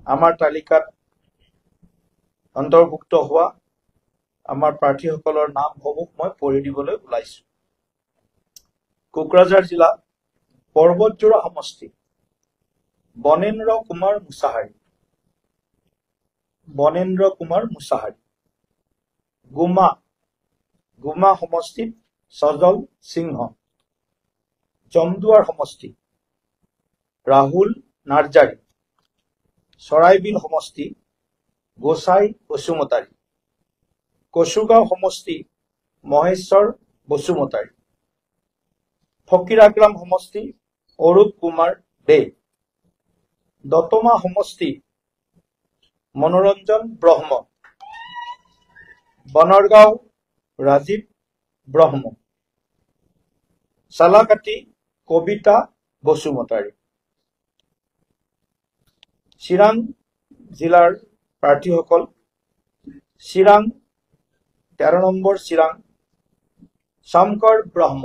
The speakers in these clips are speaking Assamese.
আমাৰ তালিকাত অন্তৰ্ভুক্ত হোৱা আমাৰ প্ৰাৰ্থীসকলৰ নামসমূহ মই পঢ়ি দিবলৈ ওলাইছো। কোকৰাঝাৰ জিলা পৰ্বতজোৰা সমষ্টি বনেন্দ্ৰ কুমাৰ মুছাহাৰী, গুমা সমষ্টিত সজল সিংহ, জমদুৱাৰ সমষ্টি ৰাহুল নাৰ্জাৰী, চৰাইবিল সমষ্টি গোসাই বসুমতাৰী, কচুগাঁও সমষ্টি মহেশ্বৰ বসুমতাৰী, ফকিৰাগ্ৰাম সমষ্টি অৰূপ কুমাৰ দে, দতমা সমষ্টি মনোৰঞ্জন ব্ৰহ্ম, বনৰগাঁও ৰাজীৱ ব্ৰহ্ম, চালাকাটি কবিতা বসুমতাৰী। চিৰাং জিলাৰ প্ৰাৰ্থীসকল চিৰাং 13 নম্বৰ চিৰাং শংকৰ ব্ৰহ্ম,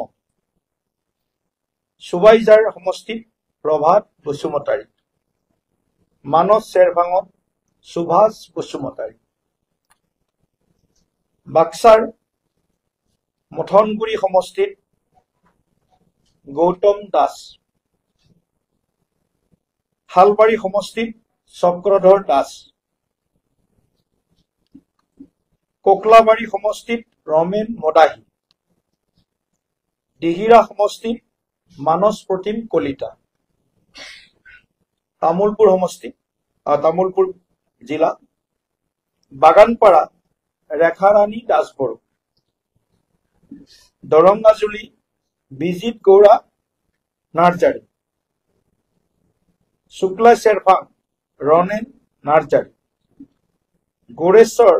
সুবাইজাৰ সমষ্টিত প্ৰভাত বসুমতাৰী, মানস চেৰভাঙত সুভাষ বসুমতাৰী, বাক্সাৰ মথনগুৰি সমষ্টিত গৌতম দাস, শালবাৰী সমষ্টিত চক্ৰধৰ দাস, কোকলাবাৰী সমষ্টিত ৰমেন মদাহী, দিহিৰা সমষ্টিত মানস প্ৰতিম কলিতা, তামুলপুৰ জিলা বাগানপাৰা ৰেখাৰাণী দাসবড়ো, দৰংগাজুলি বিজিত গৌৰা নাৰ্জাৰী, শুক্লা চেৰফাং ৰনেন নাৰ্জাৰী, গোৰেশ্বৰ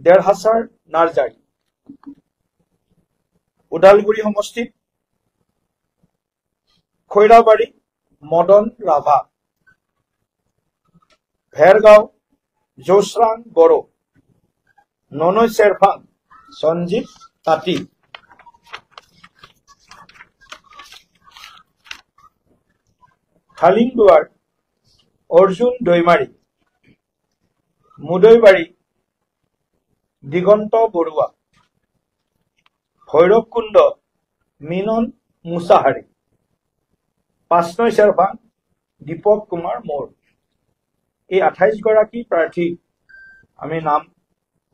দেৰহাছাৰ নাৰ্জাৰী, ওদালগুৰি সমষ্টিত খৈৰাবাৰী মদন ৰাভা, ভেৰগাঁও জোচৰাং বড়ো, ননৈ চেৰফাং সঞ্জীৱ তাঁতী, খালিংদুৱাৰ অৰ্জুন দৈমাৰী, মুদৈবাৰী দিগন্ত বৰুৱা, ভৈৰৱকুণ্ড মিনন মুছাহাৰী, পাঁচনৈ চেৰফাং দীপক কুমাৰ মৌৰ। এই 28 গৰাকী প্ৰাৰ্থী আমি নাম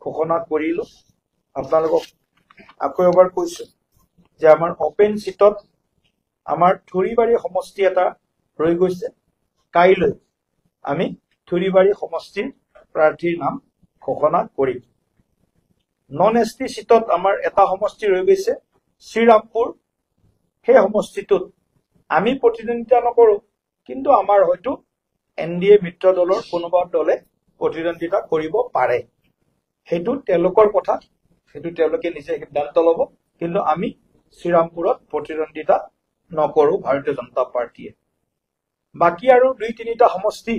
ঘোষণা কৰিলো। আপোনালোকক আকৌ এবাৰ কৈছো যে আমাৰ অপেন চিটত আমাৰ থুৰিবাৰী সমষ্টি এটা ৰৈ গৈছে। কাইলৈ আমি থুৰিবাৰী সমষ্টিৰ প্ৰাৰ্থীৰ নাম ঘোষণা কৰিম। নন এছটি চিটত আমাৰ এটা সমষ্টি ৰৈ গৈছে শ্ৰীৰামপুৰ। সেই সমষ্টিটোত আমি প্ৰতিদ্বন্দ্বিতা নকৰো, কিন্তু আমাৰ হয়তো NDA মিত্ৰ দলৰ কোনোবা দলে প্ৰতিদ্বন্দ্বিতা কৰিব পাৰে। সেইটো তেওঁলোকৰ কথা, সেইটো তেওঁলোকে নিজে সিদ্ধান্ত ল'ব। কিন্তু আমি শ্ৰীৰামপুৰত প্ৰতিদ্বন্দ্বিতা নকৰো ভাৰতীয় জনতা পাৰ্টীয়ে। বাকী আৰু 2-3টা সমষ্টি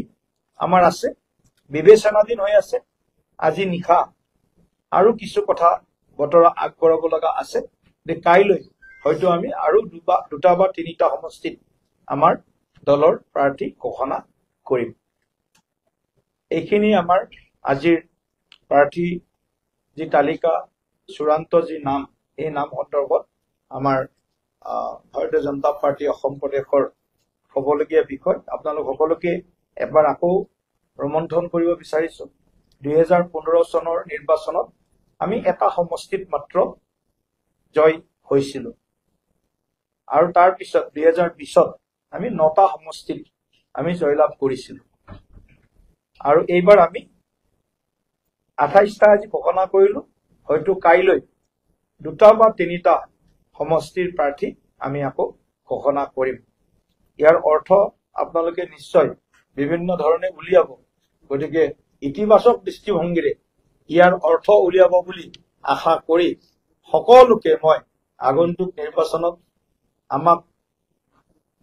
আমাৰ আছে, বিবেচনাধীন হৈ আছে। আজি নিশা আৰু কিছু কথা বতৰা আগবঢ়াব লগা আছে যে কাইলৈ হয়তো আমি আৰু 2টা বা 3টা সমষ্টিত আমাৰ দলৰ প্ৰাৰ্থী ঘোষণা কৰিম। এইখিনি আমাৰ আজিৰ প্ৰাৰ্থী যি তালিকা, চূড়ান্ত যি নাম, এই নাম সন্দৰ্ভত আমাৰ ভাৰতীয় জনতা পাৰ্টী অসম প্ৰদেশৰ হ'বলগীয়া বিষয়। আপোনালোক সকলোকে এবাৰ আকৌ ৰোমন্থন কৰিব বিচাৰিছো। 2015 চনৰ নিৰ্বাচনত আমি এটা সমষ্টিত মাত্ৰ জয় হৈছিলো, আৰু তাৰ পিছত 2020ত আমি 9টা সমষ্টিত আমি জয়লাভ কৰিছিলো। আৰু এইবাৰ আমি 28টা আজি ঘোষণা কৰিলো। হয়তো কাইলৈ 2টা বা 3টা সমষ্টিৰ প্ৰাৰ্থী আমি আকৌ ঘোষণা কৰিম। ইয়াৰ অৰ্থ আপোনালোকে নিশ্চয় বিভিন্ন ধৰণে উলিয়াব। গতিকে ইতিবাচক দৃষ্টিভংগীৰে ইয়াৰ অৰ্থ উলিয়াব বুলি আশা কৰি সকলোকে মই আগন্তুক নিৰ্বাচনত আমাক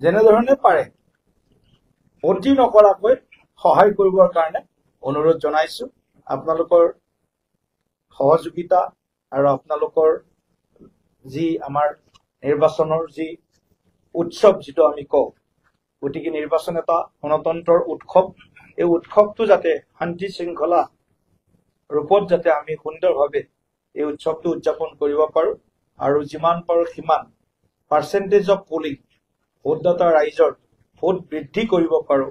যেনেধৰণে পাৰে অতি নকৰাকৈ সহায় কৰিবৰ কাৰণে অনুৰোধ জনাইছো। আপোনালোকৰ সহযোগিতা আৰু আপোনালোকৰ যি আমাৰ নিৰ্বাচনৰ যি উৎসৱ যিটো আমি কওঁ, গতিকে নিৰ্বাচন এটা গণতন্ত্ৰৰ উৎসৱ। এই উৎসৱটো যাতে শান্তি শৃংখলা ৰূপত যাতে আমি সুন্দৰভাৱে এই উৎসৱটো উদযাপন কৰিব পাৰো আৰু যিমান পাৰো সিমান পাৰ্চেন্টেজ অফ পোলিং ভোটদাতা ৰাইজৰ ভোট বৃদ্ধি কৰিব পাৰো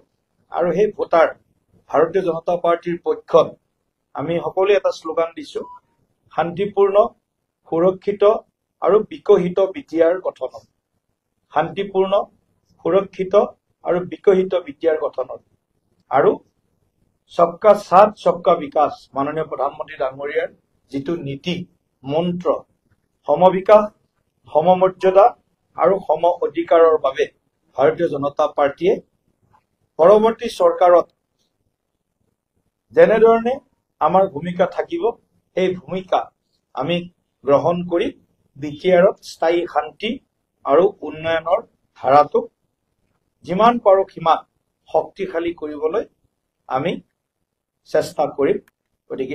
আৰু সেই ভোটাৰ ভাৰতীয় জনতা পাৰ্টিৰ পক্ষত আমি সকলোৱে এটা শ্লোগান দিছো শান্তিপূৰ্ণ সুৰক্ষিত আৰু বিকশিত বিটিআৰ গঠনত শান্তিপূৰ্ণ সুৰক্ষিত আৰু বিকশিত বিটিআৰ গঠনত আৰু সবকা সাথ সবকা বিকাশ মাননীয় প্ৰধানমন্ত্ৰী ডাঙৰীয়াৰ যিটো নীতি মন্ত্ৰ সমবিকাশ সমমৰ্যাদা আৰু সম অধিকাৰৰ বাবে ভাৰতীয় জনতা পাৰ্টিয়ে পৰৱৰ্তী চৰকাৰত যেনেধৰণে আমাৰ ভূমিকা থাকিব এই ভূমিকা আমি গ্ৰহণ কৰি বিটিআৰত স্থায়ী শান্তি আৰু উন্নয়নৰ ধাৰাটোক যিমান পাৰো সিমান শক্তিশালী কৰিবলৈ আমি চেষ্টা কৰিম গতিকে